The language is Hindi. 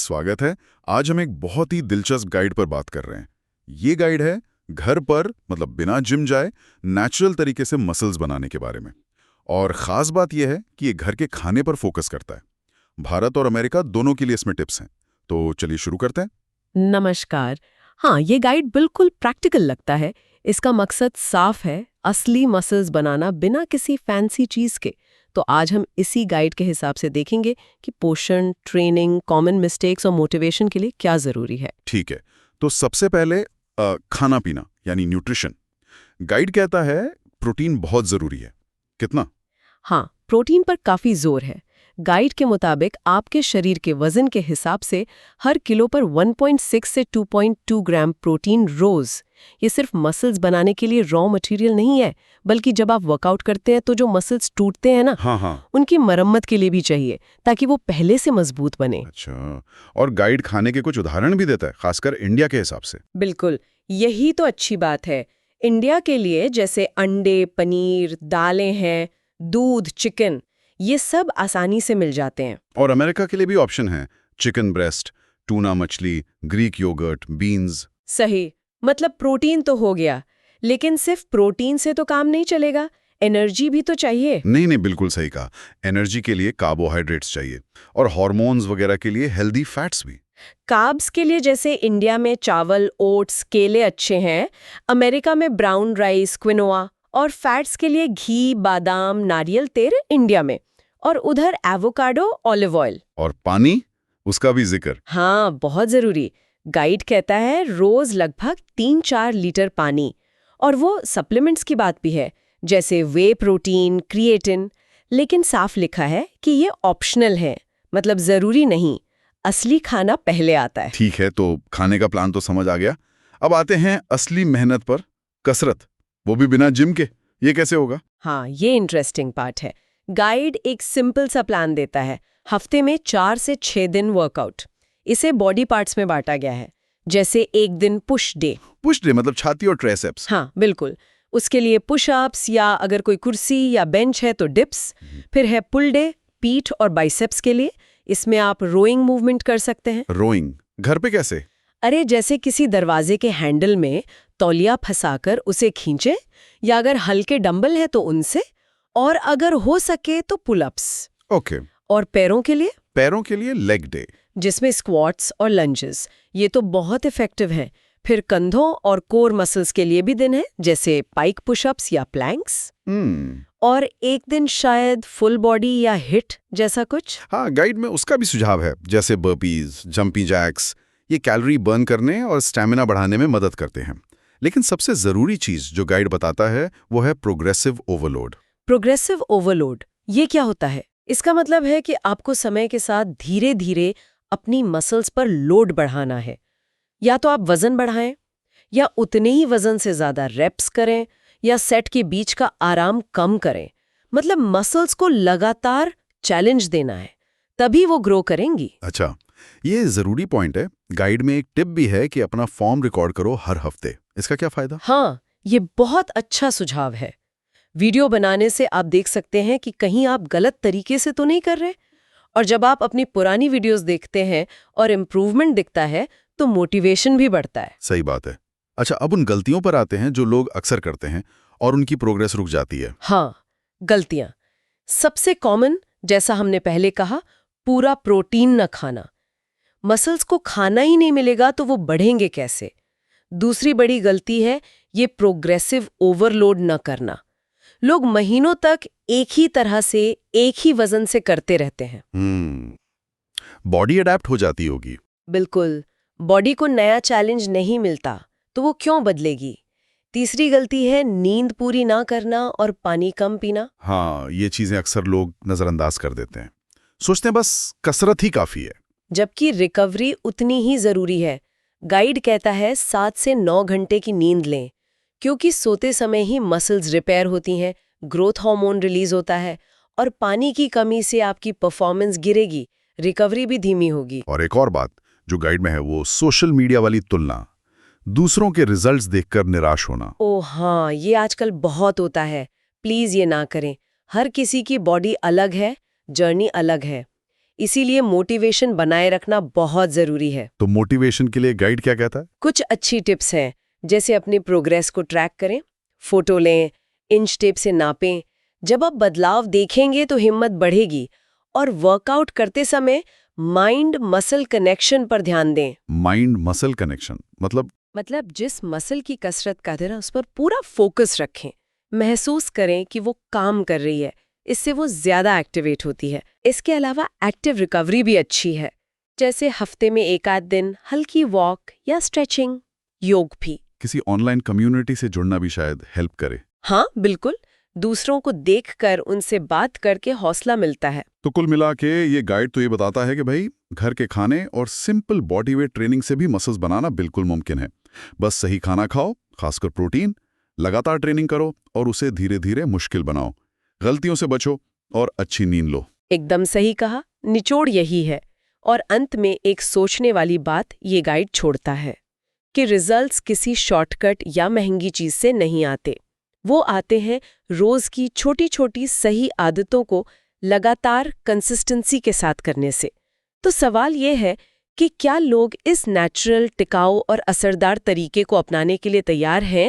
स्वागत है। आज हम एक बहुत ही दिलचस्प गाइड पर बात कर रहे हैं। ये गाइड है घर पर मतलब बिना जिम जाए नेचुरल तरीके से मसल्स बनाने के बारे में। और ख़ास बात यह है कि ये घर के खाने पर फोकस करता है। भारत और अमेरिका दोनों के लिए इसमें टिप्स हैं। तो चलिए शुरू करते हैं। नमस्कार। हाँ, ये गाइड बिल्कुल प्रैक्टिकल लगता है। इसका मकसद साफ है, असली मसल्स बनाना बिना किसी फैंसी चीज के। तो आज हम इसी गाइड के हिसाब से देखेंगे कि पोषण, ट्रेनिंग, कॉमन मिस्टेक्स और मोटिवेशन के लिए क्या जरूरी है। ठीक है, तो सबसे पहले खाना पीना यानी न्यूट्रिशन। गाइड कहता है प्रोटीन बहुत ज़रूरी है। कितना? हाँ, प्रोटीन पर काफी जोर है। गाइड के मुताबिक आपके शरीर के वजन के हिसाब से हर किलो पर 1.6 से 2.2 ग्राम प्रोटीन रोज। ये सिर्फ मसल्स बनाने के लिए रॉ मटेरियल नहीं है, बल्कि जब आप वर्कआउट करते हैं तो जो मसल्स टूटते हैं ना, हाँ। उनकी मरम्मत के लिए भी चाहिए, ताकि वो पहले से मजबूत बने। अच्छा, और गाइड खाने के कुछ उदाहरण भी देता है, खासकर इंडिया के हिसाब से। बिल्कुल, यही तो अच्छी बात है। इंडिया के लिए जैसे अंडे, पनीर, दालें हैं, दूध, चिकन, ये सब आसानी से मिल जाते हैं। और अमेरिका के लिए भी ऑप्शन है, चिकन ब्रेस्ट, टूना मछली, ग्रीक योगर्ट, बीन्स। सही, मतलब प्रोटीन तो हो गया, लेकिन सिर्फ प्रोटीन से तो काम नहीं चलेगा, एनर्जी भी तो चाहिए। नहीं, बिल्कुल सही कहा। एनर्जी के लिए कार्बोहाइड्रेट्स चाहिए और हार्मोन्स वगैरह के लिए हेल्दी फैट्स भी। कार्ब्स के लिए जैसे इंडिया में चावल, ओट्स, केले अच्छे हैं, अमेरिका में ब्राउन राइस, क्विनोआ। और फैट्स के लिए घी, बादाम, नारियल तेल इंडिया में, और उधर एवोकाडो, ऑलिव ऑयल। और पानी, उसका भी जिक्र। हाँ, बहुत जरूरी। गाइड कहता है रोज लगभग 3-4 लीटर पानी। और वो सप्लीमेंट्स की बात भी है, जैसे वे प्रोटीन, क्रिएटिन। लेकिन साफ लिखा है कि ये ऑप्शनल है, मतलब जरूरी नहीं। असली खाना पहले आता है। ठीक है, तो खाने का प्लान तो समझ आ गया। अब आते हैं असली मेहनत पर, कसरत, वो भी बिना जिम के। ये कैसे होगा? हाँ, ये इंटरेस्टिंग पार्ट है। गाइड एक सिंपल सा प्लान देता है। हफ्ते में 4 से 6 दिन वर्कआउट। इसे बॉडी पार्ट्स में बांटा गया है, जैसे एक दिन पुश डे। पुश डे मतलब छाती और ट्राइसेप्स। हाँ, बिल्कुल। उसके लिए पुशअप्स, या अगर कोई कुर्सी या बेंच है तो डिप्स। फिर है पुल डे, पीठ और बाइसेप्स के लिए। इसमें आप रोइंग मूवमेंट कर सकते हैं। रोइंग घर पे कैसे? अरे, जैसे किसी दरवाजे के हैंडल में तौलिया फंसाकर उसे खींचे, या अगर हल्के डंबल है तो उनसे, और अगर हो सके तो पुलअप्स। ओके। और पैरों के लिए? पैरों के लिए लेग डे, जिसमें स्क्वाट्स और लंजेस। ये तो बहुत इफेक्टिव है। फिर कंधों और कोर मसल्स के लिए भी दिन है, जैसे पाइक पुशअप्स या प्लैंक्स। और एक दिन शायद फुल बॉडी या हिट जैसा कुछ। हाँ, गाइड में उसका भी सुझाव है, जैसे बर्पीज, जंपी जैक्स। ये कैलोरी बर्न करने और स्टैमिना बढ़ाने में मदद करते हैं। लेकिन सबसे जरूरी चीज जो गाइड बताता है वो है प्रोग्रेसिव ओवरलोड। प्रोग्रेसिव ओवरलोड, ये क्या होता है? इसका मतलब है कि आपको समय के साथ धीरे धीरे अपनी मसल्स पर लोड बढ़ाना है। या तो आप वजन बढ़ाएं, या उतने ही वजन से ज्यादा रेप्स करें, या सेट के बीच का आराम कम करें। मतलब मसल्स को लगातार चैलेंज देना है, तभी वो ग्रो करेंगी। अच्छा, ये जरूरी पॉइंट है। गाइड में एक टिप भी है कि अपना फॉर्म रिकॉर्ड करो हर हफ्ते। इसका क्या फायदा? हाँ, ये बहुत अच्छा सुझाव है। वीडियो बनाने से आप देख सकते हैं कि कहीं आप गलत तरीके से तो नहीं कर रहे। और जब आप अपनी पुरानी वीडियोस देखते हैं और इम्प्रूवमेंट दिखता है, तो मोटिवेशन भी बढ़ता है। सही बात है। अच्छा, अब उन गलतियों पर आते हैं जो लोग अक्सर करते हैं और उनकी प्रोग्रेस रुक जाती है। हाँ, गलतियां सबसे कॉमन, जैसा हमने पहले कहा, पूरा प्रोटीन न खाना। मसल्स को खाना ही नहीं मिलेगा तो वो बढ़ेंगे कैसे? दूसरी बड़ी गलती है ये प्रोग्रेसिव ओवरलोड न करना। लोग महीनों तक एक ही तरह से, एक ही वजन से करते रहते हैं। बॉडी अडेप्ट हो जाती होगी। बिल्कुल, बॉडी को नया चैलेंज नहीं मिलता तो वो क्यों बदलेगी? तीसरी गलती है नींद पूरी ना करना और पानी कम पीना। हाँ, ये चीजें अक्सर लोग नजरअंदाज कर देते हैं, सोचते हैं बस कसरत ही काफी है। जबकि रिकवरी उतनी ही जरूरी है। गाइड कहता है 7 से 9 घंटे की नींद लें, क्योंकि सोते समय ही मसल्स रिपेयर होती हैं, ग्रोथ हार्मोन रिलीज होता है, और पानी की कमी से आपकी परफॉर्मेंस गिरेगी, रिकवरी भी धीमी होगी। और एक और बात जो गाइड में है वो सोशल मीडिया वाली तुलना, दूसरों के रिजल्ट्स देखकर निराश होना। ओह हाँ, ये आजकल बहुत होता है। प्लीज ये ना करें। हर किसी की बॉडी अलग है, जर्नी अलग है। इसीलिए मोटिवेशन बनाए रखना बहुत जरूरी है। तो मोटिवेशन के लिए गाइड क्या कहता है? कुछ अच्छी टिप्स हैं, जैसे अपनी प्रोग्रेस को ट्रैक करें, फोटो लें, इंच टेप से नापें। जब आप बदलाव देखेंगे तो हिम्मत बढ़ेगी। और वर्कआउट करते समय माइंड मसल कनेक्शन पर ध्यान दें। माइंड मसल कनेक्शन मतलब जिस मसल की कसरत करते हैं उस पर पूरा फोकस रखें, महसूस करें कि वो काम कर रही है। इससे वो ज्यादा एक्टिवेट होती है। इसके अलावा एक्टिव रिकवरी भी अच्छी है, जैसे हफ्ते में 1 आध दिन हल्की वॉक या स्ट्रेचिंग। योग भी। किसी ऑनलाइन कम्युनिटी से जुड़ना भी शायद हेल्प करे। हाँ बिल्कुल, दूसरों को देखकर उनसे बात करके हौसला मिलता है। तो कुल मिला के ये गाइड तो ये बताता है कि भाई घर के खाने और सिंपल बॉडी वेट ट्रेनिंग से भी मसल्स बनाना बिल्कुल मुमकिन है। बस सही खाना खाओ, खासकर प्रोटीन, लगातार ट्रेनिंग करो और उसे धीरे धीरे मुश्किल बनाओ। गलतियों से बचो और अच्छी नींद लो। एकदम सही कहा, निचोड़ यही है। और अंत में एक सोचने वाली बात ये गाइड छोड़ता है कि रिजल्ट्स किसी शॉर्टकट या महंगी चीज से नहीं आते। वो आते हैं रोज की छोटी छोटी सही आदतों को लगातार कंसिस्टेंसी के साथ करने से। तो सवाल ये है कि क्या लोग इस नेचुरल, टिकाऊ और असरदार तरीके को अपनाने के लिए तैयार हैं?